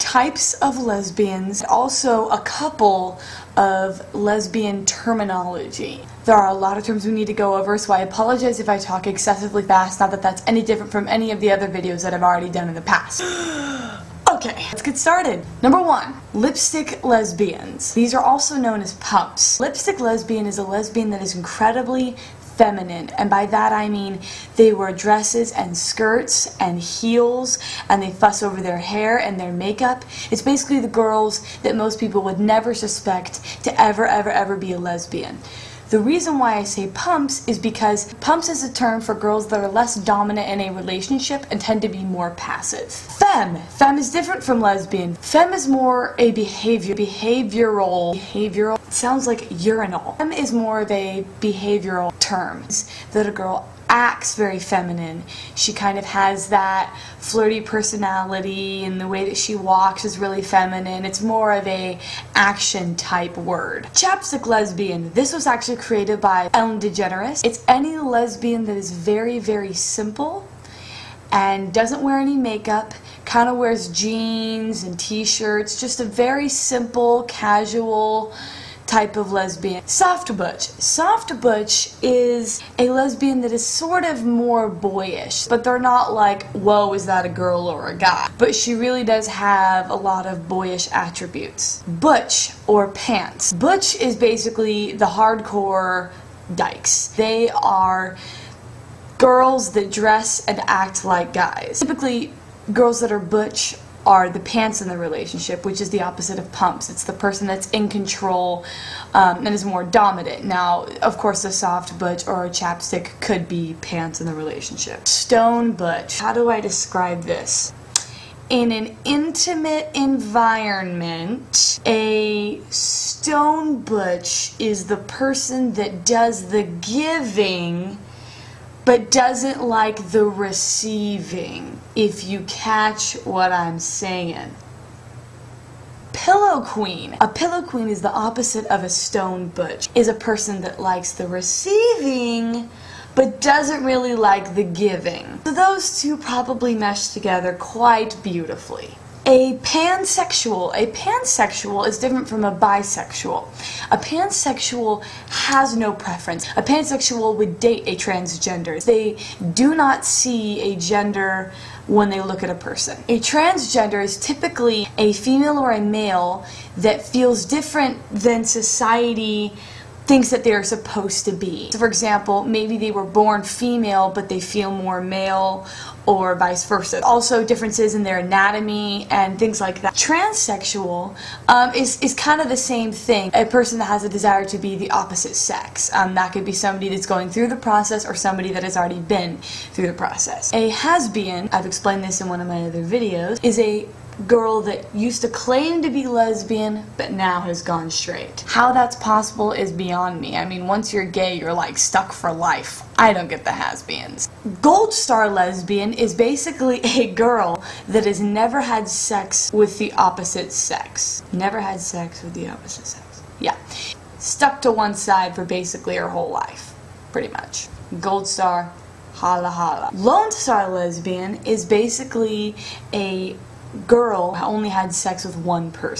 types of lesbians, also a couple of lesbian terminology. There are a lot of terms we need to go over, so I apologize if I talk excessively fast, not that that's any different from any of the other videos that I've already done in the past. Okay, let's get started. Number 1, lipstick lesbians. These are also known as pumps. Lipstick lesbian is a lesbian that is incredibly feminine, and by that I mean they wear dresses and skirts and heels, and they fuss over their hair and their makeup. It's basically the girls that most people would never suspect to ever be a lesbian. The reason why I say pumps is because pumps is a term for girls that are less dominant in a relationship and tend to be more passive. Femme. Femme is different from lesbian. Femme is more a behavioral. It sounds like urinal. Femme is more of a behavioral term. That a girl acts very feminine. She kind of has that flirty personality, and the way that she walks is really feminine. It's more of a action type word. Chapstick lesbian. This was actually created by Ellen DeGeneres. It's any lesbian that is very simple and doesn't wear any makeup, kind of wears jeans and t-shirts, just a very simple, casual type of lesbian. Soft butch. Soft butch is a lesbian that is sort of more boyish, but they're not like, whoa, is that a girl or a guy? But she really does have a lot of boyish attributes. Butch or pants. Butch is basically the hardcore dykes. They are girls that dress and act like guys. Typically, girls that are butch are the pants in the relationship, which is the opposite of pumps. It's the person that's in control and is more dominant. Now, of course, a soft butch or a chapstick could be pants in the relationship. Stone butch. How do I describe this? In an intimate environment, a stone butch is the person that does the giving but doesn't like the receiving, if you catch what I'm saying. Pillow queen. A pillow queen is the opposite of a stone butch. Is a person that likes the receiving but doesn't really like the giving. So those two probably mesh together quite beautifully. A pansexual. A pansexual is different from a bisexual. A pansexual has no preference. A pansexual would date a transgender. They do not see a gender when they look at a person. A transgender is typically a female or a male that feels different than society thinks that they're supposed to be. So for example, maybe they were born female but they feel more male, or vice versa. Also differences in their anatomy and things like that. Transsexual is kind of the same thing. A person that has a desire to be the opposite sex. That could be somebody that's going through the process or somebody that has already been through the process. A has-been, I've explained this in one of my other videos, is a girl that used to claim to be lesbian but now has gone straight. How that's possible is beyond me. I mean, once you're gay, you're like stuck for life. I don't get the has-beens. Gold star lesbian is basically a girl that has never had sex with the opposite sex. Never had sex with the opposite sex. Yeah. Stuck to one side for basically her whole life. Pretty much. Gold star, holla holla. Lone star lesbian is basically a girl who only had sex with one person.